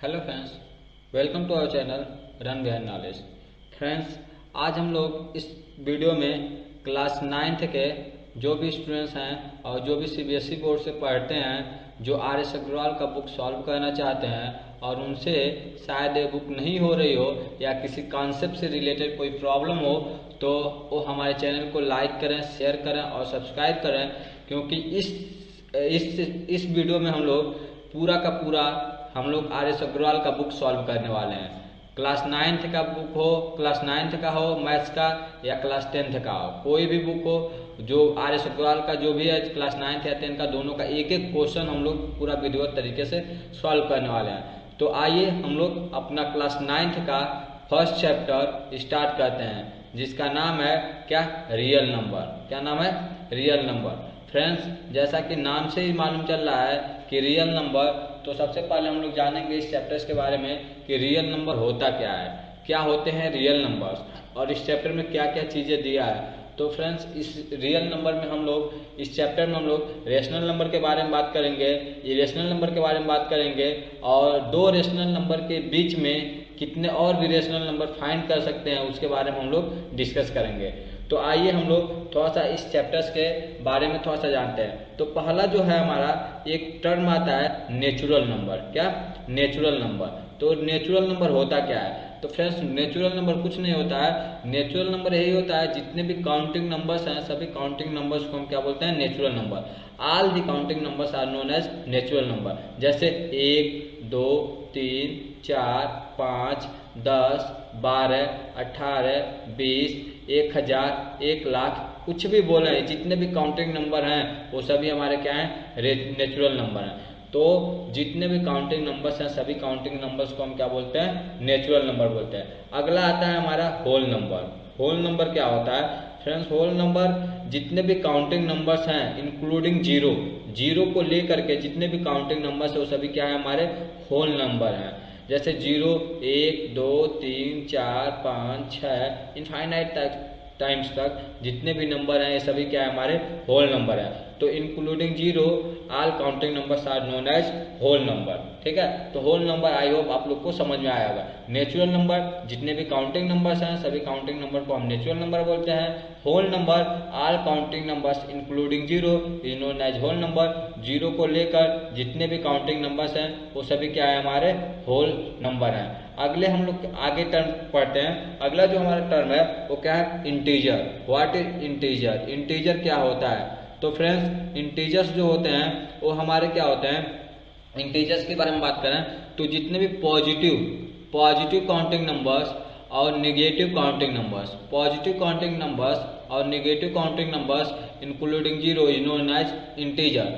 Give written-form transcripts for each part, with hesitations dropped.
Hello friends, welcome to our channel run behind knowledge. Friends, आज हम लोग इस वीडियो में क्लास 9th के जो भी स्टूडेंट्स हैं और जो भी सीबीएसई बोर्ड से पढ़ते हैं, जो आर.एस. अग्रवाल का बुक सॉल्व करना चाहते हैं और उनसे शायद ये बुक नहीं हो रही हो या किसी कॉन्सेप्ट से रिलेटेड कोई प्रॉब्लम हो, तो वो हमारे चैनल को लाइक करें, शेयर करें और सब्सक्राइब करें, क्योंकि इस वीडियो में हम लोग पूरा का पूरा हम लोग आर.एस. अग्रवाल का बुक सॉल्व करने वाले हैं। क्लास 9th का बुक हो, क्लास 9th का हो मैथ्स का, या क्लास 10th का हो, कोई भी बुक हो, जो आर.एस. अग्रवाल का जो भी है क्लास 9th या 10th का, दोनों का एक एक क्वेश्चन हम लोग पूरा वीडियो तरीके से सॉल्व करने वाले हैं। तो आइए हम लोग अपना क्लास 9th का फर्स्ट चैप्टर स्टार्ट करते हैं, जिसका नाम है क्या, रियल नंबर। क्या नाम है? Real number. फ्रेंड्स, जैसा कि नाम से ही मालूम चल रहा है कि रियल नंबर, तो सबसे पहले हम लोग जानेंगे इस चैप्टर्स के बारे में कि रियल नंबर होता क्या है, क्या होते हैं रियल नंबर्स और इस चैप्टर में क्या क्या चीज़ें दिया है। तो फ्रेंड्स, इस रियल नंबर में हम लोग, इस चैप्टर में हम लोग रेशनल नंबर के बारे में बात करेंगे, इरेशनल नंबर के बारे में बात करेंगे, और दो रेशनल नंबर के बीच में कितने और भी रेशनल नंबर फाइंड कर सकते हैं उसके बारे में हम लोग डिस्कस करेंगे। तो आइए हम लोग थोड़ा सा इस चैप्टर्स के बारे में थोड़ा सा जानते हैं। तो पहला जो है हमारा एक टर्म आता है नेचुरल नंबर। क्या? Natural number. तो नेचुरल नंबर होता क्या है? तो फ्रेंड्स, नेचुरल नंबर कुछ नहीं होता है। नेचुरल नंबर यही होता है, जितने भी काउंटिंग नंबर्स हैं सभी काउंटिंग नंबर्स को हम क्या बोलते हैं? Natural number. All the counting numbers are known as natural number. जैसे 1, 2, 3, 4, 5, 10, 12, 18, 20, 1000, 1,00,000, कुछ भी बोले, जितने भी काउंटिंग नंबर हैं वो सभी हमारे क्या हैं? नेचुरल नंबर हैं। तो जितने भी काउंटिंग नंबर्स हैं सभी काउंटिंग नंबर्स को हम क्या बोलते हैं? नेचुरल नंबर बोलते हैं। अगला आता है हमारा होल नंबर। होल नंबर क्या होता है? फ्रेंड्स, होल नंबर जितने भी काउंटिंग नंबर्स हैं इंक्लूडिंग जीरो, जीरो को लेकर के जितने भी काउंटिंग नंबर्स है वो सभी क्या है? हमारे होल नंबर हैं। जैसे 0, 1, 2, 3, 4, 5, 6 इनफाइनाइट टाइम्स तक जितने भी नंबर हैं ये सभी क्या है? हमारे होल नंबर है। तो including zero all counting numbers are known as whole number. ठीक है, तो होल नंबर आई होप आप लोग को समझ में आया होगा। नेचुरल नंबर जितने भी काउंटिंग नंबर्स हैं सभी काउंटिंग नंबर को हम नेचुरल नंबर बोलते हैं। Whole number all counting numbers including zero is known as whole number. Zero को लेकर जितने भी काउंटिंग नंबर्स हैं वो सभी क्या है? हमारे होल नंबर हैं। अगले हम लोग आगे टर्म पढ़ते हैं। अगला जो हमारा टर्म है वो क्या है? Integer. What is integer? Integer क्या होता है? तो फ्रेंड्स, इंटीजर्स जो होते हैं वो हमारे क्या होते हैं? इंटीजर्स के बारे में बात करें तो जितने भी पॉजिटिव काउंटिंग नंबर्स और negative counting numbers, positive counting numbers और negative counting numbers including zero is known as integer.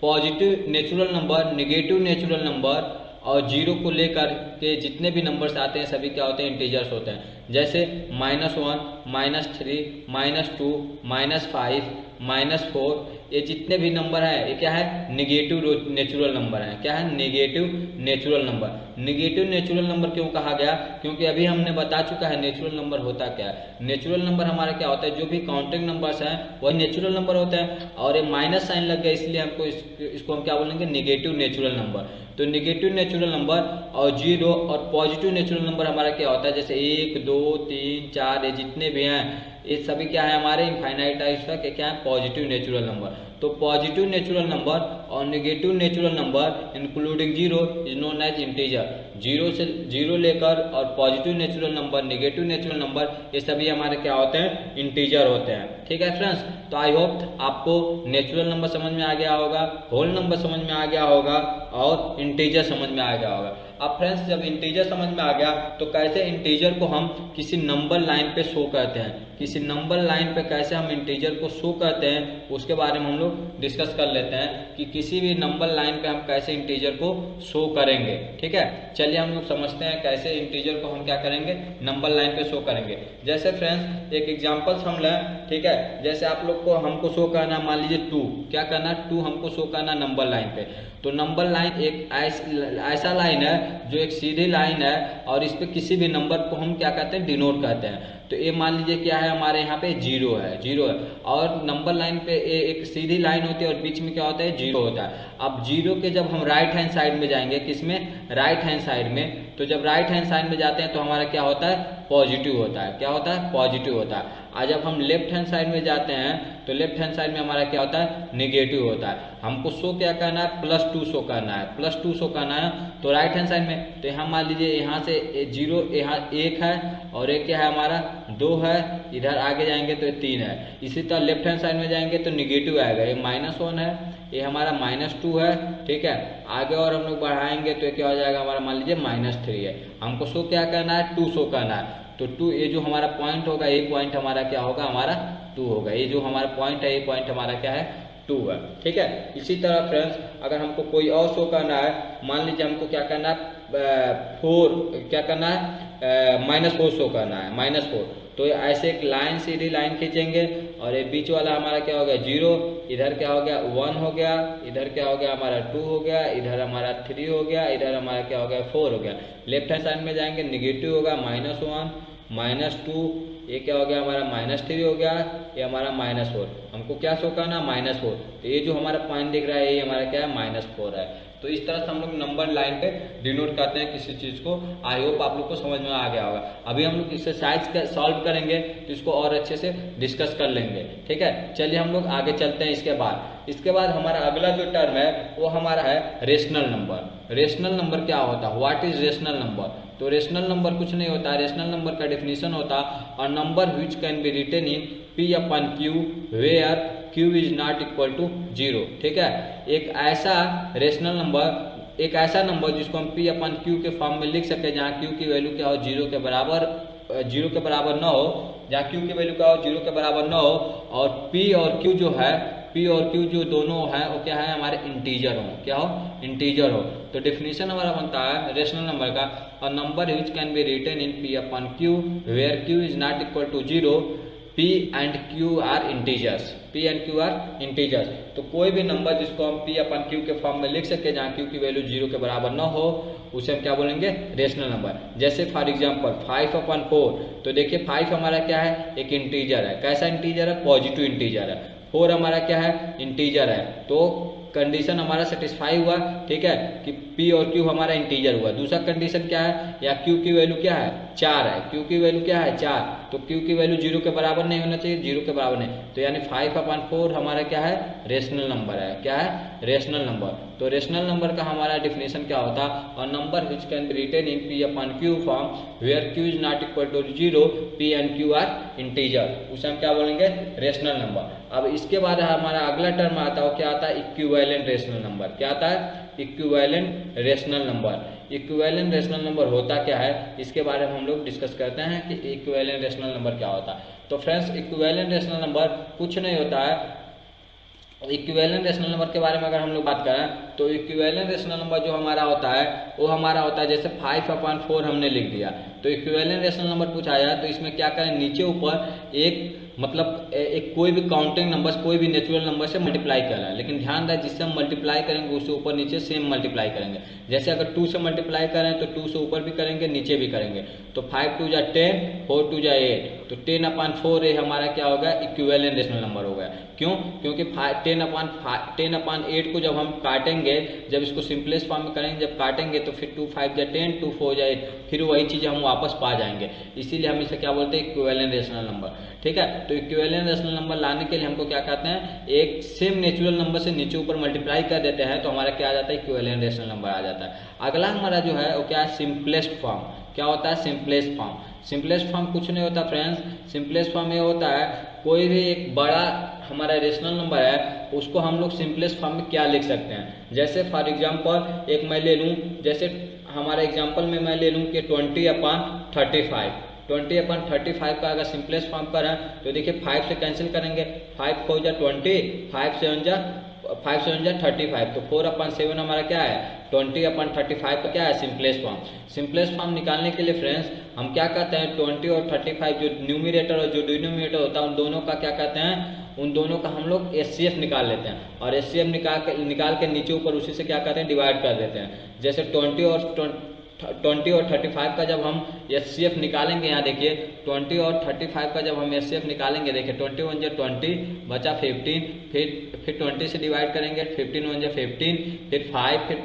Positive natural number, negative natural number और जीरो को लेकर के जितने भी नंबर्स आते हैं सभी क्या होते हैं? इंटीजर्स होते हैं। जैसे -1, -3, -2, -5, -4, ये जितने भी नंबर है ये क्या है? निगेटिव नेचुरल नंबर है। क्या है? Negative natural number. Negative natural number क्यों कहा गया? क्योंकि अभी हमने बता चुका है नेचुरल नंबर होता क्या है। नेचुरल नंबर हमारा क्या होता है? जो भी काउंटिंग नंबर्स हैं वही नेचुरल नंबर होते हैं, और ये माइनस साइन लग गया इसलिए हमको इसको हम क्या बोलेंगे? Negative natural number. तो निगेटिव नेचुरल नंबर और जीरो और पॉजिटिव नेचुरल नंबर हमारा क्या होता है? जैसे 1, 2, 3, 4 ये जितने भी हैं ये सभी क्या है? हमारे इनफाइनाइट टाइप्स का क्या है? Positive natural number. तो पॉजिटिव नेचुरल नंबर और negative natural number including zero is known as integer. Zero लेकर और positive natural number, negative natural number ये सभी हमारे क्या होते हैं? इंटीजर होते हैं। ठीक है फ्रेंड्स, तो आई होप आपको नेचुरल नंबर समझ में आ गया होगा, होल नंबर समझ में आ गया होगा और इंटीजर समझ में आ गया होगा। अब फ्रेंड्स, जब इंटीजर समझ में आ गया तो कैसे इंटीजर को हम किसी नंबर लाइन पे शो करते हैं, किसी नंबर लाइन पे कैसे हम इंटीजर को शो करते हैं उसके बारे में हम लोग डिस्कस कर लेते हैं कि किसी भी नंबर लाइन पे हम कैसे इंटीजर को शो करेंगे। ठीक है, चलिए हम लोग समझते हैं कैसे इंटीजर को हम क्या करेंगे? नंबर लाइन पे शो करेंगे। जैसे फ्रेंड्स, एक एग्जांपल्स हम लें। ठीक है, जैसे आप लोग को हमको शो करना, मान लीजिए 2, क्या करना? 2 हमको शो करना नंबर लाइन पे। तो नंबर लाइन एक ऐसा लाइन है जो एक सीधी लाइन है और इस पे किसी भी नंबर को हम क्या कहते हैं? डिनोट कहते हैं। तो ये मान लीजिए क्या है हमारे यहाँ पे जीरो है और नंबर लाइन पे एक सीधी लाइन होती है और बीच में क्या होता है जीरो होता है। अब जीरो के जब हम राइट हैंड साइड में जाएंगे, किसमें, राइट हैंड साइड में, तो जब राइट हैंड साइड में जाते हैं तो हमारा क्या होता है, पॉजिटिव होता है। क्या होता है, पॉजिटिव होता है। और जब हम लेफ्ट हैंड साइड में जाते हैं तो लेफ्ट हैंड साइड में हमारा क्या होता है, निगेटिव होता है। हमको शो क्या करना है, +2 शो करना है, +2 शो करना है। तो राइट हैंड साइड में तो यहाँ मान लीजिए यहाँ से जीरो, यहाँ 1 है और एक क्या है हमारा 2 है, इधर आगे जाएंगे तो 3 है। इसी तरह लेफ्ट हैंड साइड में जाएंगे तो निगेटिव आएगा, ये -1 है, ये हमारा -2 है, ठीक है। आगे और हम लोग बढ़ाएंगे तो क्या हो जाएगा हमारा, मान लीजिए -3 है। हमको शो क्या करना है, 2 शो करना है। तो 2, ये जो हमारा पॉइंट होगा, ये पॉइंट हमारा क्या होगा, हमारा 2 होगा। ये जो हमारा पॉइंट है, ये पॉइंट हमारा क्या है, 2 है, ठीक है। इसी तरह फ्रेंड्स अगर हमको कोई और शो करना है, मान लीजिए हमको क्या करना है, 4 क्या करना है, -4 शो करना है, -4। तो ऐसे एक लाइन, सीधी लाइन खींचेंगे और ये बीच वाला हमारा क्या हो गया, 0, इधर क्या हो गया 1 हो गया, इधर क्या हो गया हमारा 2 हो गया, इधर हमारा 3 हो गया, इधर हमारा क्या हो गया 4 हो गया। लेफ्ट हैंड साइड में जाएंगे, निगेटिव होगा, -1 -2, ये क्या हो गया हमारा -3 हो गया, ये हमारा -4। हमको क्या शो करना, -4। तो ये जो हमारा पॉइंट दिख रहा है, ये हमारा क्या है, -4 है। तो इस तरह से हम लोग नंबर लाइन पे डिनोट करते हैं किसी चीज को। आई होप आप लोग को समझ में आ गया होगा। अभी हम लोग एक्सरसाइज सॉल्व करेंगे तो इसको और अच्छे से डिस्कस कर लेंगे, ठीक है। चलिए हम लोग आगे चलते हैं। इसके बाद हमारा अगला जो टर्म है वो हमारा है रेशनल नंबर। रेशनल नंबर क्या होता है, व्हाट इज रेशनल नंबर? तो रेशनल नंबर कुछ नहीं होता है, रेशनल नंबर का डेफिनेशन होता है a number which can be written in P/Q where Q is not equal to 0, ठीक है। एक ऐसा रेशनल नंबर, एक ऐसा नंबर जिसको हम P/Q के फॉर्म में लिख सके जहाँ Q की वैल्यू क्या हो, 0 के बराबर न हो, जहाँ Q की वैल्यू क्या हो, 0 के बराबर न हो, और P और Q जो दोनों हैं वो क्या है, हमारे इंटीजर हो। क्या हो, इंटीजर हो। तो डेफिनेशन हमारा बनता है रेशनल नंबर का a number which can be written in P/Q where Q is not equal to 0, P and Q are integers. P and Q are integers. तो कोई भी नंबर जिसको हम P/Q के फॉर्म में लिख सके जहाँ Q की वैल्यू 0 के बराबर न हो, उसे हम क्या बोलेंगे, रेशनल नंबर। जैसे फॉर एग्जांपल 5/4। तो देखिए 5 हमारा क्या है, एक इंटीजर है। कैसा इंटीजर है, पॉजिटिव इंटीजर है। 4 हमारा क्या है, इंटीजर है। तो कंडीशन हमारा सेटिस्फाई हुआ, ठीक है, कि P और Q हमारा इंटीजर हुआ। दूसरा कंडीशन क्या है, या Q की वैल्यू क्या है, 4 है। Q की वैल्यू क्या है, 4। तो Q की वैल्यू 0 के बराबर नहीं होना चाहिए, 0 के बराबर नहीं। तो यानी 5/4 हमारा क्या है, रेशनल नंबर है। क्या है, रेशनल नंबर। तो रेशनल नंबर का हमारा डिफिनेशन क्या होता है, और number which can be written in P/Q form where Q is not equal to 0, P and Q are integer, उसे हम क्या बोलेंगे, रेशनल नंबर। अब इसके बाद हमारा अगला टर्म आता है, क्या आता है, इक्विवेलेंट रेशनल नंबर। क्या आता है, equivalent rational number. Equivalent rational number होता क्या है, इसके बारे में हम लोग डिस्कस करते हैं कि इक्विवेलेंट रेशनल नंबर क्या होता है। तो फ्रेंड्स इक्विवेलेंट रेशनल नंबर कुछ नहीं होता है। इक्विवेलेंट रेशनल नंबर के बारे में अगर हम लोग बात करें तो इक्विवेलेंट रेशनल नंबर जो हमारा होता है वो हमारा होता है, जैसे 5/4 हमने लिख दिया, तो इक्विवेलेंट रेशनल नंबर पूछा जाए तो इसमें क्या करें, नीचे ऊपर एक मतलब एक कोई भी काउंटिंग नंबर, कोई भी नेचुरल नंबर से मल्टीप्लाई कर रहा है। लेकिन ध्यान रहे जिससे हम मल्टीप्लाई करेंगे उससे ऊपर नीचे सेम मल्टीप्लाई करेंगे। जैसे अगर 2 से मल्टीप्लाई करें तो 2 से ऊपर भी करेंगे, नीचे भी करेंगे। तो 5 2 जा 10, 4 2 जा 8, तो 10/4 ये हमारा क्या होगा, इक्विवेलेंट रेशनल नंबर हो गया। क्यों, क्योंकि 10/8 को जब हम काटेंगे, जब इसको सिंपलेस्ट फॉर्म में करेंगे, जब काटेंगे तो फिर 2 5 जा 10, 2 4 जा 8, फिर वही चीज़ हम वापस पा जाएंगे। इसीलिए हम इसे क्या बोलते हैं, इक्विवेलेंट रेशनल नंबर, ठीक है। तो इक्विवेलेंट रेशनल नंबर लाने के लिए हमको क्या कहते हैं, एक सेम नेचुरल नंबर से नीचे ऊपर मल्टीप्लाई कर देते हैं तो हमारा क्या आ जाता है, इक्विवेलेंट रेशनल नंबर आ जाता है। अगला हमारा जो है वो क्या है, सिंपलेस्ट फॉर्म। क्या होता है, सिंपलेस्ट फॉर्म। सिंपलेस्ट फॉर्म कुछ नहीं होता फ्रेंड्स, सिंपलेस्ट फॉर्म ये होता है कोई भी एक बड़ा हमारा रेशनल नंबर है उसको हम लोग सिंपलेस्ट फॉर्म में क्या लिख सकते हैं। जैसे फॉर एग्जांपल एक मैं ले लूँ, जैसे हमारा एग्जांपल में मैं ले लूँ कि 20/35। 20/35 का अगर सिंपलेस्ट फॉर्म पर है तो देखिए 5 से कैंसिल करेंगे, 5 4 जा 20, 5 7 जा 35, तो 4/7 हमारा क्या है, 20/35 का क्या है, सिंपलेस्ट फॉर्म। सिंपलेस्ट फॉर्म निकालने के लिए फ्रेंड्स हम क्या कहते हैं, 20 और 35 जो न्यूमरेटर और जो डिनोमिनेटर होता है उन दोनों का क्या कहते हैं, उन दोनों का हम लोग HCF निकाल लेते हैं, और HCF निकाल के नीचे ऊपर उसी से क्या कहते हैं, डिवाइड कर देते हैं। जैसे 20 और 20 और 35 का जब हम HCF निकालेंगे, यहाँ देखिए 20 और 35 का जब हम HCF निकालेंगे, देखिए 21 जो 20 बचा 15, फिर 20 से डिवाइड करेंगे, 15 1 जो 15, फिर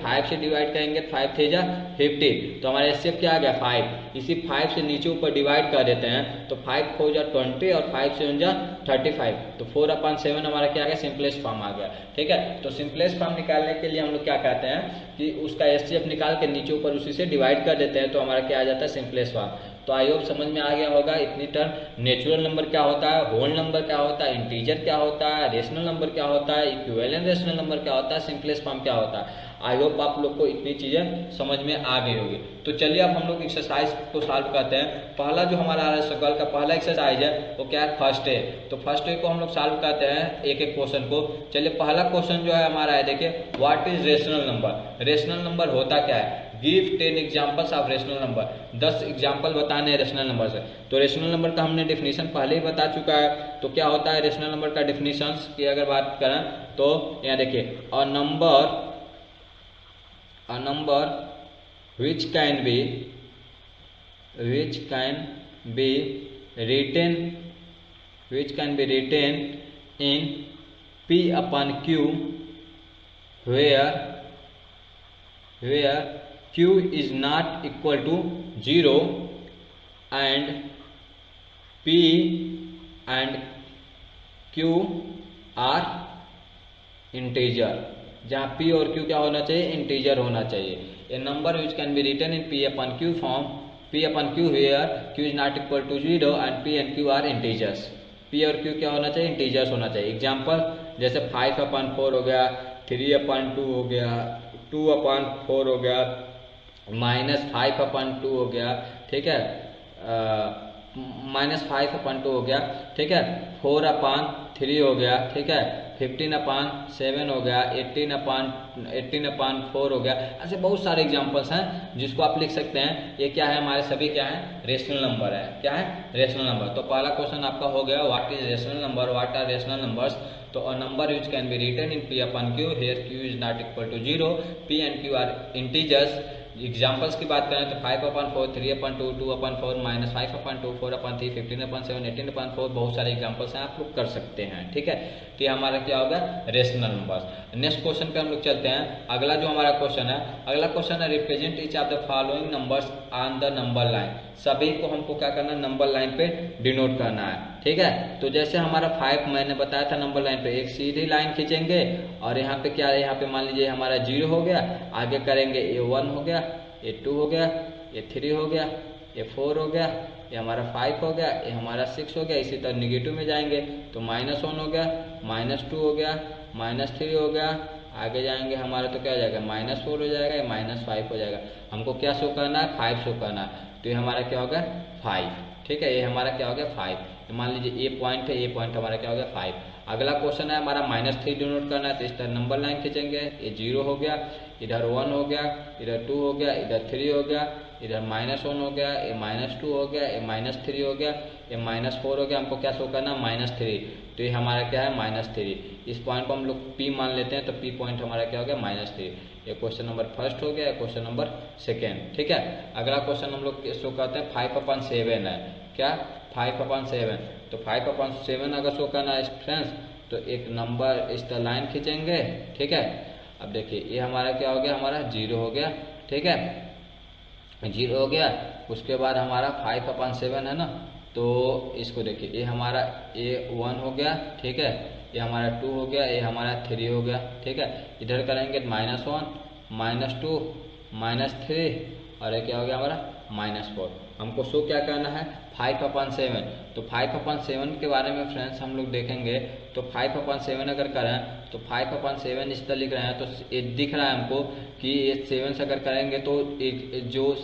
5 से डिवाइड करेंगे, 5 3 जा 15, तो हमारा HCF क्या आ गया 5। इसी 5 से नीचे ऊपर डिवाइड कर देते हैं, तो 5 4 जा 20 और 5 से 1 जा 35, तो 4/7 हमारा क्या आ गया, सिंपलेस्ट फॉर्म आ गया। ठीक है, तो सिंपलेस्ट फॉर्म निकालने के लिए हम लोग क्या कहते हैं कि उसका HCF निकाल के नीचे ऊपर उसी से डिवाइड कर देते हैं, तो हमारा क्या आ जाता है, सिंपलेस्ट फॉर्म। तो आई होप समझ में आ गया होगा इतनी टर्म। नेचुरल नंबर क्या होता है, होल नंबर क्या होता है, इंटीजर क्या होता है, रेशनल नंबर क्या होता है, इक्विवेलेंट रेशनल नंबर क्या होता है, सिंपलेस्ट फॉर्म क्या होता है। आई होप आप लोग को इतनी चीजें समझ में आ गई होगी। तो चलिए अब हम लोग एक्सरसाइज को सॉल्व करते हैं। पहला जो हमारा सवाल का पहला एक्सरसाइज है वो क्या है, फर्स्ट है। तो फर्स्ट है को हम लोग सॉल्व करते हैं एक एक क्वेश्चन को। चलिए पहला क्वेश्चन जो है हमारा है, देखिए what is rational number. Rational number होता क्या है, give 10 examples of rational number. 10 example बताने हैं रेशनल नंबर से। तो रेशनल नंबर का हमने डेफिनेशन पहले ही बता चुका है। तो क्या होता है रेशनल नंबर का डेफिनेशन की अगर बात करें तो यहाँ देखिए a number which can be written in P upon Q where Q is not equal to 0 and P and Q are integer। जहाँ P और Q क्या होना चाहिए, इंटीजर होना चाहिए। A number which can be written in P upon Q form, P upon Q where Q is not equal to 0 and P and Q are integers। P और Q क्या होना चाहिए, इंटीजर्स होना चाहिए। एग्जाम्पल जैसे 5/4 हो गया, 3/2 हो गया, 2/4 हो गया, -5/2 हो गया, ठीक है, -5/2 हो गया, ठीक है, 4/3 हो गया, ठीक है, 15/7 हो गया, 18/4 हो गया। ऐसे बहुत सारे एग्जांपल्स हैं जिसको आप लिख सकते हैं। ये क्या है, हमारे सभी क्या है, रेशनल नंबर है। क्या है, रेशनल नंबर। तो पहला क्वेश्चन आपका हो गया what is rational number, what are rational numbers. तो a number which can be written in P upon Q here Q is not equal to 0, P and Q are integers। Examples की बात करें तो 5/4, 3/2, 2/4, -5/2, 4/3, 15/7, 18/4, बहुत सारे एग्जाम्पल्स हैं, आप लोग कर सकते हैं। ठीक है, तो ये हमारा क्या होगा, रेशनल नंबर्स। नेक्स्ट क्वेश्चन पे हम लोग चलते हैं। अगला जो हमारा क्वेश्चन है, अगला क्वेश्चन है represent each of the following numbers on the number line. सभी को हमको क्या करना है, नंबर लाइन पे डिनोट करना है। ठीक है, तो जैसे हमारा 5 मैंने बताया था नंबर लाइन पे एक सीधी लाइन खींचेंगे और यहाँ पे क्या है, यहाँ पे मान लीजिए हमारा 0 हो गया, आगे करेंगे ये 1 हो गया, ये 2 हो गया, ये 3 हो गया, ये 4 हो गया, ये हमारा 5 हो गया, ये हमारा 6 हो गया। इसी तरह निगेटिव में जाएंगे तो -1 हो गया, -2 हो गया, -3 हो गया, आगे जाएंगे हमारा तो क्या हो जाएगा, -4 हो जाएगा, ये -5 हो जाएगा। हमको क्या शो करना है, 5 शो करना है। तो ये हमारा क्या होगा, 5। ठीक है, ये हमारा क्या हो गया, 5। मान लीजिए ये पॉइंट है, ये पॉइंट हमारा क्या हो गया, 5। अगला क्वेश्चन है हमारा -3 डिनोट करना है। तो इस तरह नंबर लाइन खींचेंगे, ये 0 हो गया, इधर 1 हो गया, इधर 2 हो गया, इधर 3 हो गया, इधर -1 हो गया, ये -2 हो गया, ये -3 हो गया, ये -4 हो गया। हमको क्या शो करना है, -3। तो ये हमारा क्या है, -3। इस पॉइंट को हम लोग P मान लेते हैं, तो P पॉइंट हमारा क्या हो गया, -3। ये क्वेश्चन नंबर फर्स्ट हो गया, क्वेश्चन नंबर सेकेंड। ठीक है, अगला क्वेश्चन हम लोग शो करते हैं 5/7 है। क्या, 5/7। तो 5/7 अगर शो करना है फ्रेंड्स, तो एक नंबर इस तरह लाइन खींचेंगे। ठीक है, अब देखिए ये हमारा क्या हो गया, हमारा 0 हो गया। ठीक है, 0 हो गया। उसके बाद हमारा 5/7 है ना, तो इसको देखिए ये हमारा ये 1 हो गया। ठीक है, ये हमारा 2 हो गया, ये हमारा 3 हो गया। ठीक है, इधर करेंगे -1, -2, -3 और ये क्या हो गया हमारा -4। हमको शो क्या करना है, 5/7। तो 5/7 के बारे में फ्रेंड्स हम लोग देखेंगे। तो 5/7 अगर करें तो 5/7 इस तरह लिख रहे हैं, तो ये दिख रहा है हमको कि ये 7 से अगर करेंगे तो जो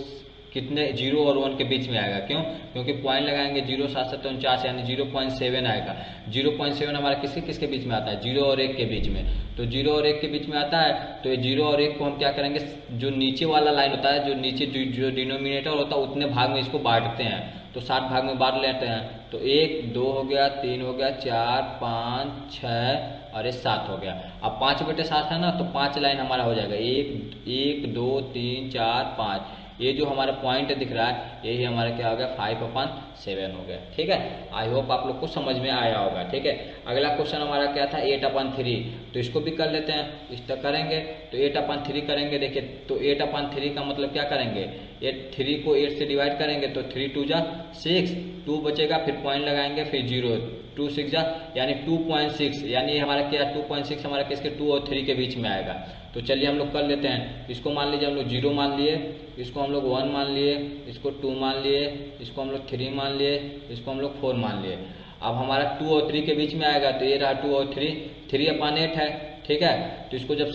कितने 0 और 1 के बीच में आएगा। क्यों, क्योंकि पॉइंट लगाएंगे 0 7 7 49 यानी 0.7 आएगा। 0.7 हमारा किसके बीच में आता है, 0 और 1 के बीच में। तो 0 और 1 के बीच में आता है, तो ये 0 और 1 को हम क्या करेंगे, जो नीचे वाला लाइन होता है, जो नीचे जो डिनोमिनेटर होता है उतने भाग में इसको बांटते हैं, तो 60 भाग में बांट लेते हैं। तो 1 2 हो गया, 3 हो गया, 4 5 6 और ये 7 हो गया। अब 5/7 है ना, तो 5 लाइन हमारा हो जाएगा, 1 2 3 4 5। ये जो हमारा पॉइंट दिख रहा है यही हमारा क्या हो गया, 5/7 हो गया। ठीक है, आई होप आप लोग को समझ में आया होगा। ठीक है, अगला क्वेश्चन हमारा क्या था, 8/3, तो इसको भी कर लेते हैं। इस तक करेंगे तो 8/3 करेंगे। देखिए तो 8/3 का मतलब क्या करेंगे, 3 को 8 से डिवाइड करेंगे तो 3 2 जा 6, 2 बचेगा, फिर पॉइंट लगाएंगे, फिर 0, 2 6 जा यानी 2.6, यानी हमारा क्या 2.6 हमारा किसके 2 और 3 के बीच में आएगा। तो चलिए हम लोग कर लेते हैं। इसको मान लीजिए हम लोग 0 मान लिए, इसको हम लोग 1 मान लिए, इसको 2 मान लिए, इसको हम लोग 3 मान लिए, इसको हम लोग 4 मान लिए। अब हमारा 2 और 3 के बीच में आएगा, तो ये रहा 2 और 3/8 है। ठीक है, तो इसको जब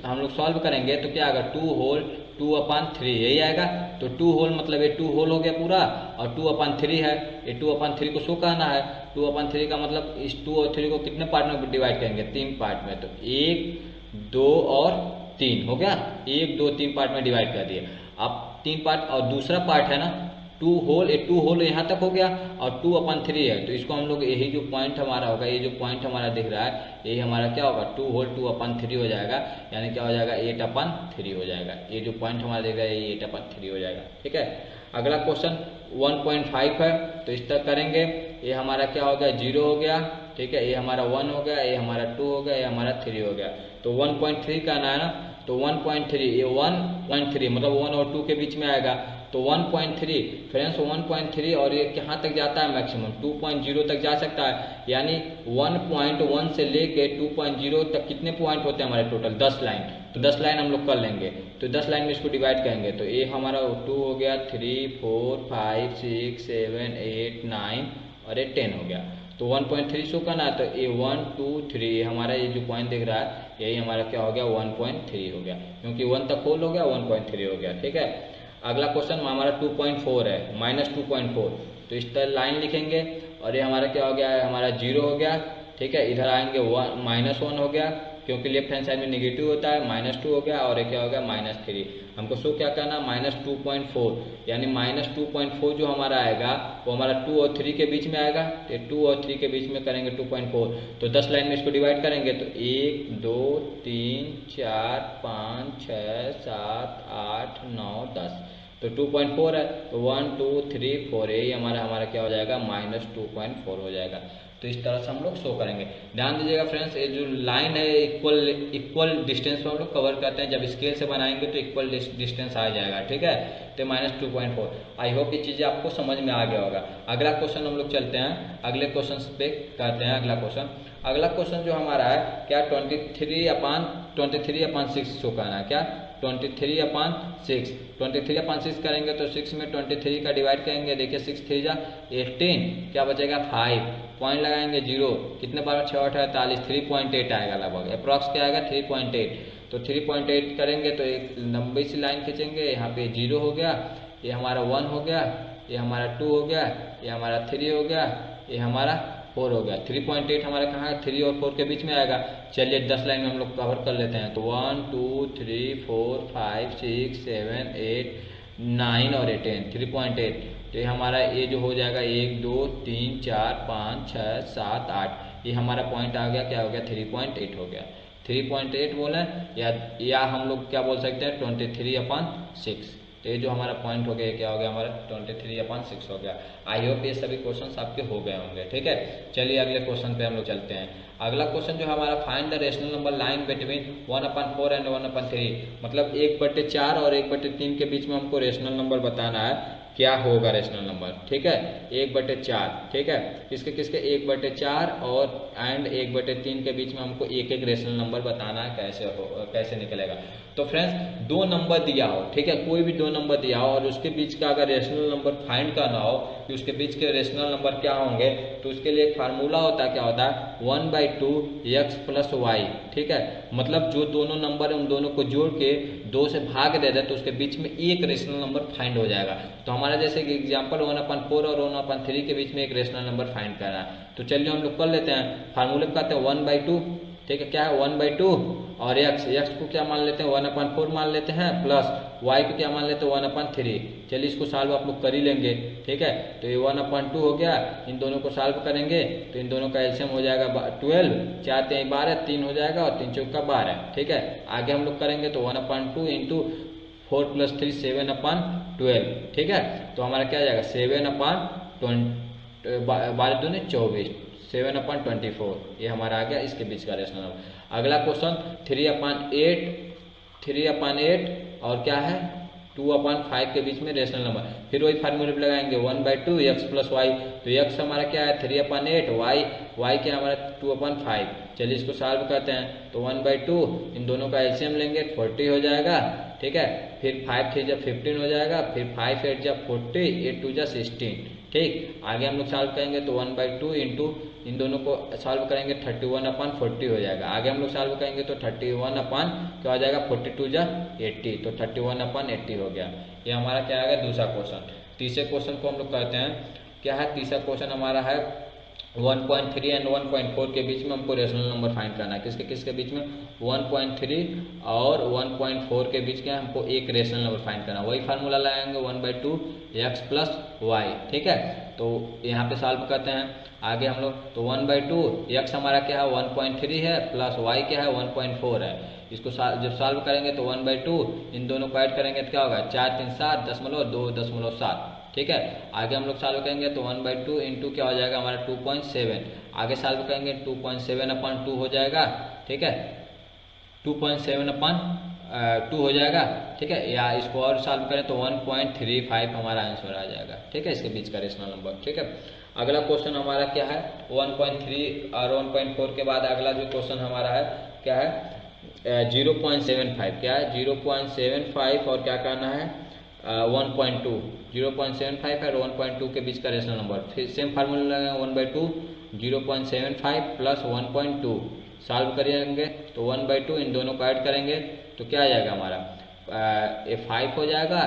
हम लोग सॉल्व करेंगे तो क्या आएगा, 2 होल 2/3 यही आएगा। तो 2 होल मतलब ये 2 होल हो गया पूरा, और 2/3 है, ये 2/3 को शो करना है। 2/3 का मतलब इस 2 और 3 को कितने पार्ट में डिवाइड करेंगे, 3 पार्ट में। तो 1 2 और 3 हो गया, 1 2 3 पार्ट में डिवाइड कर दिए। अब 3 पार्ट और दूसरा पार्ट है ना 2 होल यहाँ तक हो गया, और 2/3 है, तो इसको हम लोग यही जो पॉइंट हमारा होगा, ये जो पॉइंट हमारा दिख रहा है यही हमारा क्या होगा, 2 होल 2/3 हो जाएगा, यानी क्या हो जाएगा 8/3 हो जाएगा। ये जो पॉइंट हमारा दिख रहा है ये 8/3 हो जाएगा। ठीक है, अगला क्वेश्चन 1.5 है, तो इस तक करेंगे। ये हमारा क्या हो गया, 0 हो गया। ठीक है, ये हमारा 1 हो गया, ये हमारा 2 हो गया, ये हमारा 3 हो गया। तो 1.3 करना है ना, तो 1.3 ये 1.3 मतलब 1 और 2 के बीच में आएगा। तो 1.3 फ्रेंड्स 1.3 और ये कहाँ तक जाता है, मैक्सिमम 2.0 तक जा सकता है, यानी 1.1 से लेके 2.0 तक कितने पॉइंट होते हैं हमारे टोटल, 10 लाइन। तो 10 लाइन हम लोग कर लेंगे, तो 10 लाइन में इसको डिवाइड करेंगे। तो ये हमारा 2 हो गया, 3 4 5 6 7 8 9 और ये 10 हो गया। तो 1.3 शो करना है, तो ये 1 2 3 हमारा ये जो पॉइंट दिख रहा है यही हमारा क्या हो गया, 1.3 हो गया, क्योंकि 1 तक होल हो गया, 1.3 हो गया। ठीक है, अगला क्वेश्चन हमारा 2.4 है, -2.4, तो इस तरह लाइन लिखेंगे, और ये हमारा क्या हो गया, हमारा 0 हो गया। ठीक है, इधर आएंगे -1 हो गया, क्योंकि लेफ्ट हैंड साइड में नेगेटिव होता है, -2 हो गया, और ये क्या हो गया -3। हमको शो क्या करना, -2.4, यानी -2.4 जो हमारा आएगा वो हमारा 2 और 3 के बीच में आएगा। तो 2 और 3 के बीच में करेंगे 2.4, तो 10 लाइन में इसको डिवाइड करेंगे। तो 1 2 3 4 5 6 7 8 9 10, तो 2.4 है, तो 1 2 3 4 यही हमारा क्या हो जाएगा, -2.4 हो जाएगा। तो इस तरह से हम लोग शो करेंगे। ध्यान दीजिएगा फ्रेंड्स, ये जो लाइन है इक्वल डिस्टेंस पर हम लोग कवर करते हैं, जब स्केल से बनाएंगे तो इक्वल डिस्टेंस आ जाएगा। ठीक है, तो -2.4। आई होप ये चीज़ें आपको समझ में आ गया होगा। अगला क्वेश्चन हम लोग चलते हैं, अगले क्वेश्चन पे करते हैं अगला क्वेश्चन जो हमारा है क्या, 23/6 शो करना है, क्या 23/6 करेंगे तो 6 में 23 का डिवाइड करेंगे। देखिए 6 3 जा 18, क्या बचेगा 5, पॉइंट लगाएंगे 0, कितने बार 6 8 48, 3.8 आएगा लगभग, अप्रॉक्स क्या आएगा 3.8। तो 3.8 करेंगे तो एक लंबी सी लाइन खींचेंगे, यहाँ पे 0 हो गया, ये हमारा 1 हो गया, ये हमारा 2 हो गया, ये हमारा 3 हो गया, ये हमारा 4 हो गया। 3.8 हमारा कहाँ है, 3 और 4 के बीच में आएगा। चलिए 10 लाइन में हम लोग कवर कर लेते हैं। तो 1 2 3 4 5 6 7 8 9 और 10, 3.8, तो ये हमारा ये जो हो जाएगा 1 2 3 4 5 6 7 8, ये हमारा पॉइंट आ गया, क्या हो गया 3.8 हो गया। 3.8 बोले या हम लोग क्या बोल सकते हैं 23/6। तो ये जो हमारा पॉइंट हो गया क्या हो गया, हमारा 23/6 हो गया। आई होप ये सभी क्वेश्चन आपके हो गए होंगे। ठीक है, चलिए अगले क्वेश्चन पे हम लोग चलते हैं। अगला क्वेश्चन जो हमारा find the rational number line between 1/4 and 1/3, मतलब 1/4 और 1/3 के बीच में हमको रेशनल नंबर बताना है, क्या होगा रेशनल नंबर। ठीक है, 1/4, ठीक है, किसके 1/4 और एंड 1/3 के बीच में हमको एक एक रेशनल नंबर बताना है, कैसे निकलेगा। तो फ्रेंड्स 2 नंबर दिया हो, ठीक है, कोई भी 2 नंबर दिया हो और उसके बीच का अगर रेशनल नंबर फाइंड करना हो कि उसके बीच के रेशनल नंबर क्या होंगे, तो उसके लिए एक फार्मूला होता है, क्या होता है 1/2 x + y। ठीक है, मतलब जो दोनों नंबर है उन दोनों को जोड़ के 2 से भाग दे दे तो उसके बीच में एक रेशनल नंबर फाइंड हो जाएगा। तो हमारा जैसे कि एग्जाम्पल 1/4 और 1/3 के बीच में एक रेशनल नंबर फाइंड करना है। तो चलिए हम लोग कर लेते हैं, फार्मूले करते हैं 1/2 ठीक है, क्या है 1/2 और x को क्या मान लेते हैं 1/4 मान लेते हैं, प्लस y को क्या मान लेते हैं 1/3। चलिए इसको सॉल्व आप लोग कर ही लेंगे। ठीक है, तो ये 1/2 हो गया, इन दोनों को सॉल्व करेंगे तो इन दोनों का एलसीएम हो जाएगा 12, 4 3 12, 3 हो जाएगा और 3 चौका 12। ठीक है, आगे हम लोग करेंगे तो 1/2 इंटू 4 + 3 7/12। ठीक है, तो हमारा क्या आ जाएगा 7/12 दूनी 24, 7/24 ये हमारा आ गया इसके बीच का रेशनल नंबर। अगला क्वेश्चन 3/8 और क्या है 2/5 के बीच में रेशनल नंबर। फिर वही फार्मूले पे लगाएंगे 1/2 x + y, तो x हमारा क्या है 3/8, y क्या हमारा 2/5। चलिए इसको सॉल्व करते हैं तो 1/2 इन दोनों का एलसीएम लेंगे 40 हो जाएगा। ठीक है, फिर 5 3 जब 15 हो जाएगा, फिर 5 8 जब 40, 8 2 जा 16। ठीक, आगे हम लोग सॉल्व करेंगे तो 1/2 इंटू इन दोनों को सॉल्व करेंगे 31/40 हो जाएगा। आगे हम लोग सॉल्व करेंगे तो 31 अपन क्या हो जाएगा 42 जा 80, तो 31/80 हो गया। ये हमारा क्या आ गया दूसरा क्वेश्चन। तीसरे क्वेश्चन को हम लोग करते हैं। क्या है तीसरा क्वेश्चन हमारा है 1.3 एंड 1.4 के बीच में हमको रेशनल नंबर फाइंड करना है। किसके किसके बीच में 1.3 और 1.4 के बीच के हमको एक रेशनल नंबर फाइंड करना है। वही फार्मूला लगाएंगे 1/2 x + y। ठीक है, तो यहाँ पे सॉल्व करते हैं आगे हम लोग तो 1/2 x हमारा क्या है 1.3 है, प्लस y क्या है 1.4 है। इसको जब सॉल्व करेंगे तो 1/2 इन दोनों को ऐड करेंगे तो क्या होगा 4 3 7 .2.7। ठीक है, आगे हम लोग सॉल्व करेंगे तो 1/2 इंटू क्या हो जाएगा हमारा 2.7। आगे सॉल्व करेंगे 2.7/2 हो जाएगा। ठीक है, 2.7/2 हो जाएगा। ठीक है, या इसको और सॉल्व करें तो 1.35 हमारा आंसर आ जाएगा। ठीक है, इसके बीच का रेशनल नंबर। ठीक है, अगला क्वेश्चन हमारा क्या है 1.3 और 1.4 के बाद अगला जो क्वेश्चन हमारा है क्या है 0.75। क्या है 0.75 और क्या करना है 1.2। 0.75 और 1.2 के बीच का रेशनल नंबर। फिर सेम फार्मूला लगाएंगे 1/2 0.75 प्लस 1.2 सॉल्व करेंगे तो 1/2 इन दोनों को ऐड करेंगे तो क्या आ जाएगा हमारा ये 5 हो जाएगा,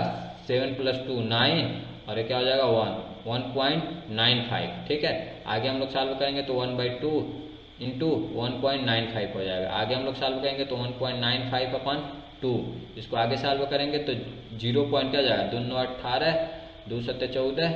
7 + 2 9 और ये क्या हो जाएगा 1.95। ठीक है, आगे हम लोग सॉल्व करेंगे तो 1/2 इंटू 1.95 हो जाएगा। आगे हम लोग सॉल्व करेंगे तो 1.95/2। इसको आगे सॉल्व करेंगे तो 0. क्या जाएगा 2 9 18, 2 7 14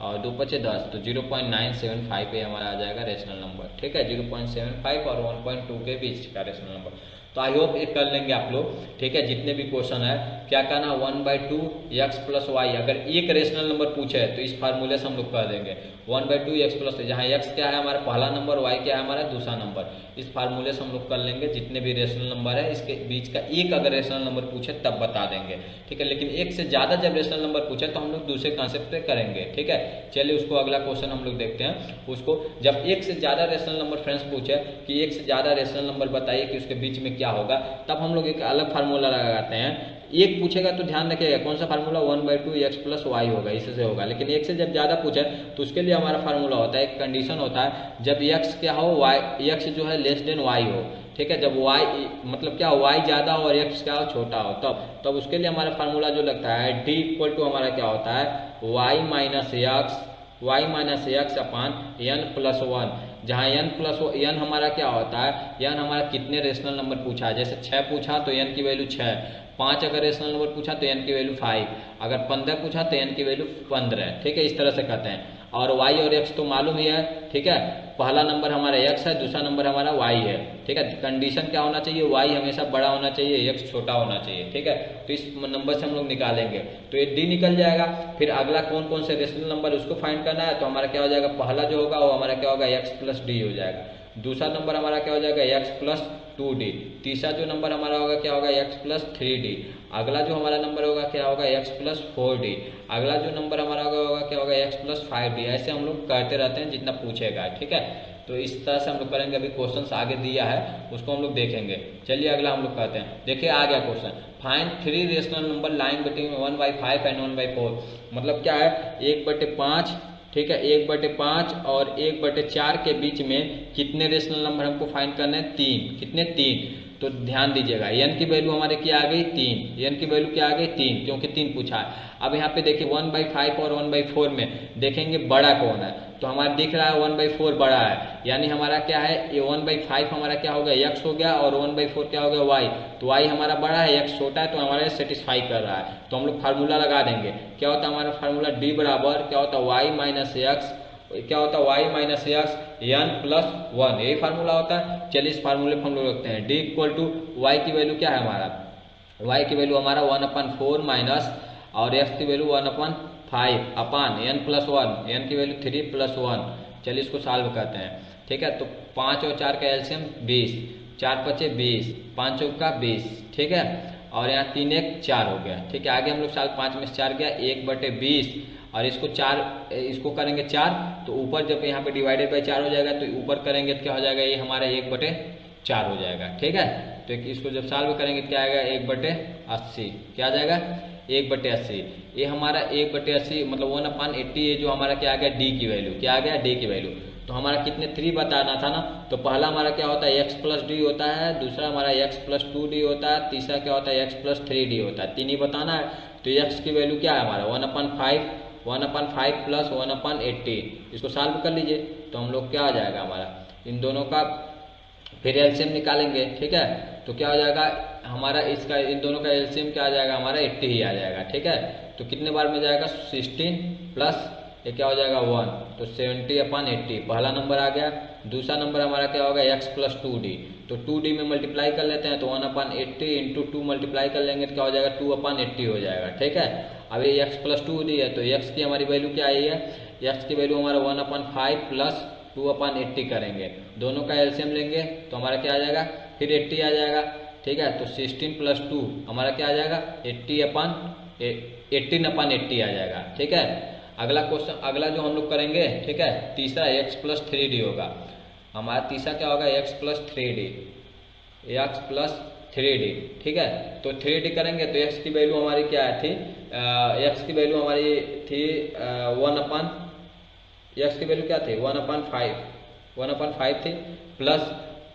और 2 5 10, तो 0.975 ये हमारा आ जाएगा रेशनल नंबर। ठीक है, 0.75 और 1.2 के बीच का रेशनल नंबर। तो आई होप ये कर लेंगे आप लोग। ठीक है, जितने भी क्वेश्चन है क्या करना 1/2 x + y। अगर एक रेशनल नंबर पूछे तो इस फार्मूले से हम लोग कर देंगे 1/2 x + जहाँ x क्या है हमारा पहला नंबर, y क्या है हमारा दूसरा नंबर। इस फार्मूले से हम लोग कर लेंगे जितने भी रेशनल नंबर है इसके बीच का एक अगर रेशनल नंबर पूछे तब बता देंगे। ठीक है, लेकिन एक से ज्यादा जब रेशनल नंबर पूछे तो हम लोग दूसरे कॉन्सेप्ट पे करेंगे। ठीक है, चलिए उसको अगला क्वेश्चन हम लोग देखते हैं। उसको जब एक से ज्यादा रेशनल नंबर फ्रेंड्स पूछे कि एक से ज्यादा रेशनल नंबर बताइए कि उसके बीच में क्या होगा, तब हम लोग एक अलग फार्मूला लगाते हैं। एक पूछेगा तो ध्यान रखिएगा कौन सा फार्मूला 1/2 x + y होगा, इससे होगा। लेकिन एक से जब ज्यादा पूछे तो उसके लिए हमारा फार्मूला होता है, एक कंडीशन होता है जब x क्या हो x जो है y हो। ठीक है, जब y मतलब क्या हो y ज्यादा हो और x क्या हो छोटा हो, तब उसके लिए हमारा फार्मूला जो लगता है d = हमारा क्या होता है y - x अपन n + 1। जहाँ n हमारा क्या होता है n हमारा कितने रेशनल नंबर पूछा है। जैसे 6 पूछा तो n की वैल्यू 6, 5 अगर रेशनल नंबर पूछा तो n की वैल्यू 5, अगर 15 पूछा तो n की वैल्यू 15। ठीक है, इस तरह से कहते हैं। और y और x तो मालूम ही है। ठीक है, पहला नंबर हमारा x है, दूसरा नंबर हमारा y है। ठीक है, कंडीशन क्या होना चाहिए y हमेशा बड़ा होना चाहिए, x छोटा होना चाहिए। ठीक है, तो इस नंबर से हम लोग निकालेंगे तो ये d निकल जाएगा। फिर अगला कौन कौन से रेशनल नंबर उसको फाइंड करना है, तो हमारा क्या हो जाएगा पहला जो होगा वो हमारा क्या होगा x + d हो जाएगा। दूसरा नंबर हमारा क्या हो जाएगा x + 2d। तीसरा जो नंबर हमारा होगा क्या होगा x + 3d। अगला जो हमारा नंबर होगा क्या होगा x + 4d। अगला जो नंबर हमारा होगा क्या होगा x + 5d। ऐसे हम लोग करते रहते हैं जितना पूछेगा। ठीक है, तो इस तरह से हम लोग करेंगे। अभी क्वेश्चन आगे दिया है उसको हम लोग देखेंगे। चलिए अगला हम लोग करते हैं। देखिए आ गया question, find 3 rational number line between 1/5 and 1/4। मतलब क्या है 1/5। ठीक है, 1/5 और 1/4 के बीच में कितने रेशनल नंबर हमको फाइंड करने हैं 3। कितने 3। तो ध्यान दीजिएगा n की वैल्यू हमारे क्या आ गई 3, n की वैल्यू क्या आ गई 3, क्योंकि 3 पूछा है। अब यहाँ पे देखिए 1/5 और 1/4 में देखेंगे बड़ा कौन है, तो हमारा दिख रहा है 1/4 बड़ा है, यानी हमारा क्या है ये 1/5 हमारा क्या हो गया x हो गया और 1/4 क्या हो गया y, तो y हमारा बड़ा है x छोटा है, तो हमारे सेटिस्फाई कर रहा है। तो हम लोग फार्मूला लगा देंगे, क्या होता है हमारा फार्मूला d बराबर क्या होता है y माइनस एक्स, क्या होता है y minus x n plus 1, यही फार्मूला होता है। चलिए इस फार्मूले पर हम लोग रखते हैं d इक्वल टू y की वैल्यू क्या है हमारा, y की वैल्यू हमारा 1/4 माइनस और x की वैल्यू 1/5 अपान n प्लस 1, n की वैल्यू 3 प्लस 1। चलिए इसको सॉल्व करते हैं, ठीक है। तो 5 और 4 का एलसीएम 20, 4 पचे 20, 5 चौका 20, ठीक है, और यहाँ 3 1 4 हो गया, ठीक है। आगे हम लोग साल 5 में से 4 गया 1/20 और इसको 4 इसको करेंगे 4, तो ऊपर जब यहाँ पे डिवाइडेड बाई 4 हो जाएगा तो ऊपर करेंगे तो क्या हो जाएगा ये हमारा 1/4 हो जाएगा, ठीक है। तो इसको जब सॉल्व करेंगे क्या आएगा 1/80, क्या आ जाएगा 1/80, ये हमारा 1/80 मतलब 1/80 है, जो हमारा क्या आ गया डी की वैल्यू, क्या आ गया डी की वैल्यू। तो हमारा कितने 3 बताना था ना, तो पहला हमारा क्या होता है x प्लस डी होता है, दूसरा हमारा x प्लस 2d होता है, तीसरा क्या होता है x प्लस 3d होता है, 3 ही बताना है। तो x की वैल्यू क्या है हमारा 1/5 प्लस 1/80, इसको सॉल्व कर लीजिए तो हम लोग क्या आ जाएगा हमारा इन दोनों का फिर एलसीएम निकालेंगे, ठीक है। तो क्या हो जाएगा हमारा इसका इन दोनों का एलसीएम क्या आ जाएगा हमारा 80 ही आ जाएगा, ठीक है। तो कितने बार में जाएगा 16 प्लस ये क्या हो जाएगा 1, तो 70/80 पहला नंबर आ गया। दूसरा नंबर हमारा क्या होगा x प्लस 2d, तो 2d में मल्टीप्लाई कर लेते हैं तो 1/80 इंटू 2 मल्टीप्लाई कर लेंगे तो क्या हो जाएगा 2/80 हो जाएगा, ठीक है। अब ये x प्लस 2d है तो x की हमारी वैल्यू क्या आई है, x की वैल्यू हमारा 1/5 प्लस 2/80 करेंगे, दोनों का एलसीएम लेंगे तो हमारा क्या आ जाएगा फिर 80 आ जाएगा, ठीक है। तो 16 प्लस 2 हमारा क्या आ जाएगा 18/80 आ जाएगा, ठीक है। अगला क्वेश्चन अगला जो हम लोग करेंगे, ठीक है, तीसरा x प्लस 3d होगा हमारा, तीसरा क्या होगा x प्लस 3d, ठीक है। तो 3d करेंगे तो x की वैल्यू हमारी क्या थी, x की वैल्यू हमारी थी x की वैल्यू क्या थी 1/5 थी प्लस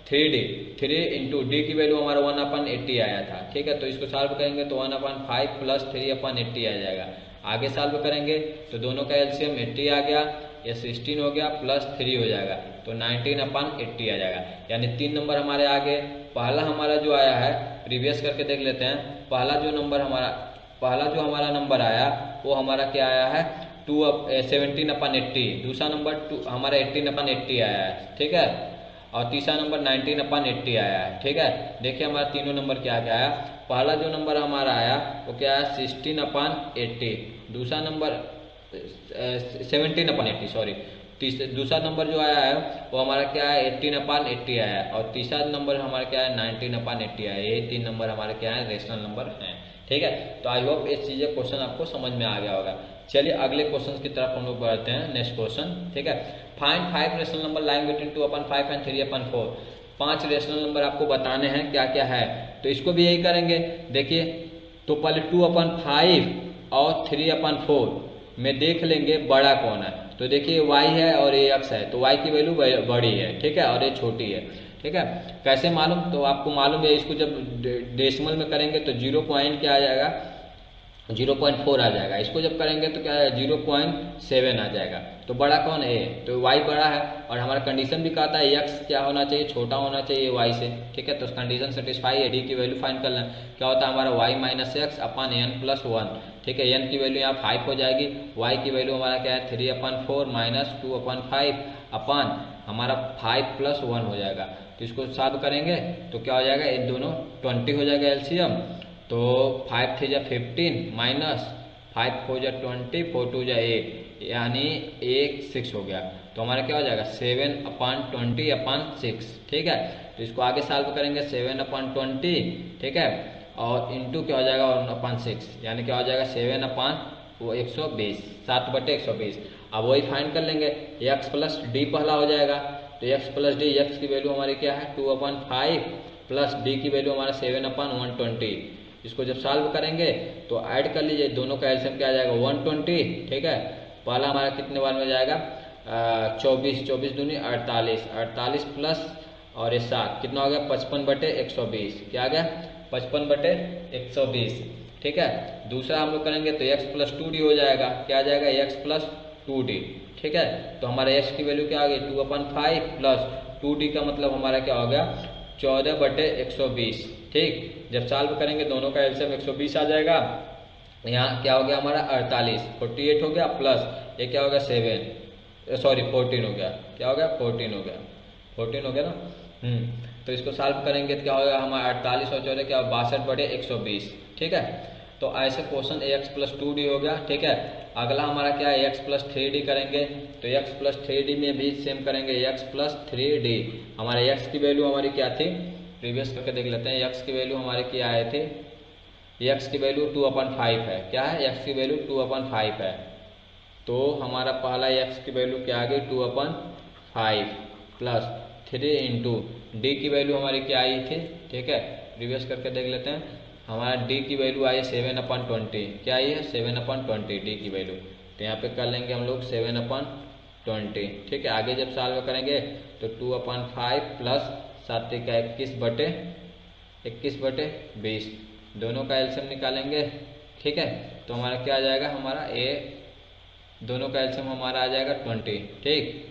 3d, 3 इंटू डी की वैल्यू हमारा 1/80 आया था, ठीक है। तो इसको सॉल्व करेंगे तो 1/5 प्लस 3/80 आ जाएगा। आगे सॉल्व करेंगे तो दोनों का एलसीएम 80 आ गया, या 16 हो गया प्लस 3 हो जाएगा तो 19/80 आ जाएगा, यानी 3 नंबर हमारे आगे। पहला हमारा जो आया है रिवर्स करके देख लेते हैं, पहला जो हमारा नंबर आया वो हमारा क्या आया है 17/80, दूसरा नंबर हमारा 18/80 आया है, ठीक है, और तीसरा नंबर 19/80 आया है, ठीक है। देखिए हमारा तीनों नंबर क्या क्या आया, पहला जो नंबर हमारा आया वो क्या है 16/80, दूसरा नंबर 17/80 सॉरी, दूसरा नंबर जो आया है वो हमारा क्या है 18/80 आया है, और तीसरा नंबर हमारा क्या है 19/80 आया है। यही 3 नंबर हमारे क्या है रेशनल नंबर हैं, ठीक है। तो आई होप ये चीज़ें क्वेश्चन आपको समझ में आ गया होगा। चलिए अगले क्वेश्चन की तरफ हम लोग बढ़ते हैं, नेक्स्ट क्वेश्चन, ठीक है। Find 5 rational number lying between 2/5 and 3/4, 5 rational number आपको बताने हैं क्या क्या है, तो इसको भी यही करेंगे। देखिए तो पहले 2/5 और 3/4 में देख लेंगे बड़ा कौन है, तो देखिए y है और ये x है, तो y की वैल्यू बड़ी है, ठीक है, और ये छोटी है, ठीक है। कैसे मालूम, तो आपको मालूम है इसको जब डेसिमल में करेंगे तो 0 पॉइंट क्या आ जाएगा 0.4 आ जाएगा, इसको जब करेंगे तो क्या है 0.7 आ जाएगा। तो बड़ा कौन है, तो y बड़ा है, और हमारा कंडीशन भी कहता है x क्या होना चाहिए छोटा होना चाहिए y से, ठीक है। तो कंडीशन सेटिस्फाई है, d की वैल्यु फाइंड कर लें, क्या होता है हमारा y minus x upon n plus 1, ठीक है। n की वैल्यू यहाँ 5 हो जाएगी, y की वैल्यू हमारा क्या है 3/4 माइनस 2/5 अपन हमारा 5 प्लस 1 हो जाएगा। तो इसको सॉल्व करेंगे तो क्या हो जाएगा, इन दोनों 20 हो जाएगा एलसीएम, तो 5 3 जा 15 माइनस 5 4 जा 20 4 2 जा 8, यानी 1 6 हो गया। तो हमारा क्या हो जाएगा 7/20/6, ठीक है। तो इसको आगे सॉल्व करेंगे 7/20, ठीक है, और इंटू क्या हो जाएगा 1/6, यानी क्या हो जाएगा 7/120, 7/120। अब वही फाइंड कर लेंगे, x प्लस डी पहला हो जाएगा, तो x प्लस डी, x की वैल्यू हमारी क्या है 2/5 प्लस डी की वैल्यू हमारा 7/120। इसको जब सॉल्व करेंगे तो ऐड कर लीजिए, दोनों का एलसीएम क्या आ जाएगा 120, ठीक है। पहला हमारा कितने बार में जाएगा 24 24 दूनी 48 48 प्लस और ये 7 कितना हो गया 55/120। क्या आ गया 55/120। ठीक है, दूसरा हम लोग करेंगे तो x + 2d हो जाएगा। क्या आ जाएगा x + 2d। ठीक है, तो हमारे x की वैल्यू क्या आ गई 2/5 प्लस 2d का मतलब हमारा क्या हो गया 14/120। ठीक, जब सॉल्व करेंगे दोनों का एलसीएम 120 आ जाएगा। यहाँ क्या हो गया हमारा 48 48 हो गया प्लस ये क्या हो गया 14 हो गया। क्या हो गया 14 हो गया 14 हो गया ना। तो इसको सॉल्व करेंगे तो क्या होगा हमारा 48 और 14 क्या 62/120। ठीक है, तो ऐसे क्वेश्चन x + 2d हो गया। ठीक है, अगला हमारा क्या है x + 3d करेंगे। तो x + 3d में भी सेम करेंगे x + 3d। हमारे x की वैल्यू हमारी क्या थी प्रीवियस करके देख लेते हैं। x की वैल्यू हमारे क्या आए थे, x की वैल्यू 2/5 है। क्या है x की वैल्यू 2/5 है। तो हमारा पहला x की वैल्यू क्या आ गई 2/5 प्लस 3 इंटू डी की वैल्यू हमारी क्या आई थी। ठीक है, रिवर्स करके देख लेते हैं। हमारा डी की वैल्यू आई 7/20। क्या आई है 7/20 डी की वैल्यू। तो यहाँ पे कर लेंगे हम लोग 7/20। ठीक है, आगे जब सॉल्व करेंगे तो 2/5 प्लस 7 का 21/20 दोनों का एलसीएम निकालेंगे। ठीक है, तो हमारा क्या आ जाएगा हमारा ए दोनों का एलसीएम हमारा आ जाएगा 20। ठीक,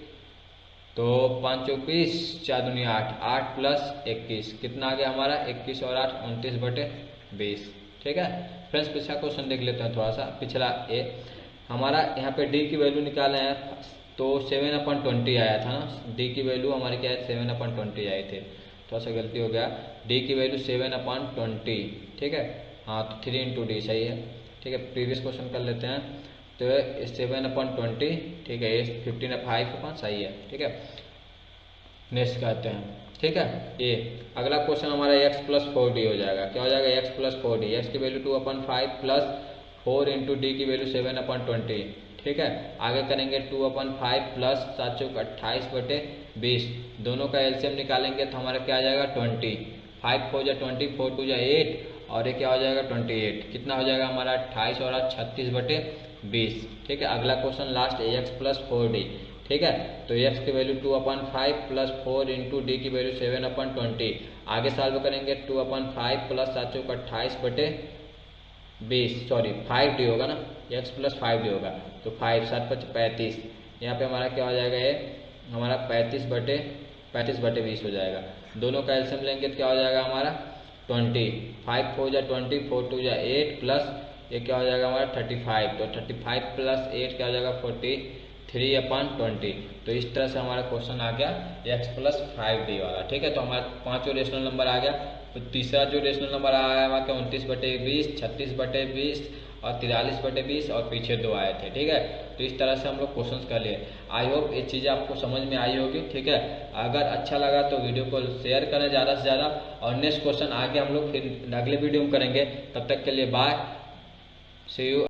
तो 5 × 20 4 दूनी 8 8 प्लस 21 कितना आ गया हमारा 21 और 8 29/20। ठीक है फ्रेंड्स, पिछला क्वेश्चन देख लेते हैं थोड़ा सा। पिछला ए हमारा यहाँ पे डी की वैल्यू निकाले हैं तो 7/20 आया था ना। डी की वैल्यू हमारी क्या है 7/20 आए थे। थोड़ा सा गलती हो गया, डी की वैल्यू 7/20। ठीक है, हाँ तो 3 इंटू डी सही है। ठीक है, प्रीवियस क्वेश्चन कर लेते हैं। तो 7/20। ठीक है, ये 15/5 सही है। ठीक है, नेक्स्ट करते हैं। ठीक है, ये अगला क्वेश्चन हमारा x + 4d हो जाएगा। क्या हो जाएगा x + 4d। x की वैल्यू 2/5 प्लस 4 इंटू डी की वैल्यू 7/20। ठीक है, आगे करेंगे 2/5 प्लस 7 × 28/20 दोनों का एलसीएम निकालेंगे तो हमारा क्या आ जाएगा 20। 5 4 जा 20 4 2 जा 8 और ये क्या हो जाएगा 28। कितना हो जाएगा हमारा 28 और 36/20। ठीक है, अगला क्वेश्चन लास्ट x + 4d। ठीक है, तो x की वैल्यू 2/5 प्लस 4 इंटू डी की वैल्यू 7/20। आगे सॉल्व करेंगे 2/5 प्लस 7 × 28/20 सॉरी 5d होगा ना, x + 5d होगा। तो 5 7 5 35 यहाँ पे हमारा क्या हो जाएगा ये हमारा 35/20 हो जाएगा। दोनों का एलसीएम लेंगे तो क्या हो जाएगा हमारा 20। 5 4 जा 20 4 2 जा 8 प्लस ये क्या हो जाएगा हमारा 35। तो 35 प्लस 8 क्या हो जाएगा 43/20। तो इस तरह से हमारा क्वेश्चन आ गया x + 5d वाला। ठीक है, तो हमारा 5वां रेशनल नंबर आ गया। तो तीसरा जो रेशनल नंबर आया हमारा क्या 29/20 36/20 और 43/20 और पीछे 2 आए थे। ठीक है, तो इस तरह से हम लोग क्वेश्चन कर लिए। आई होप ये चीज़ें आपको समझ में आई होगी। ठीक है, अगर अच्छा लगा तो वीडियो को शेयर करें ज़्यादा से ज़्यादा। और नेक्स्ट क्वेश्चन आगे हम लोग फिर अगले वीडियो में करेंगे। तब तक के लिए बाय, सी यू।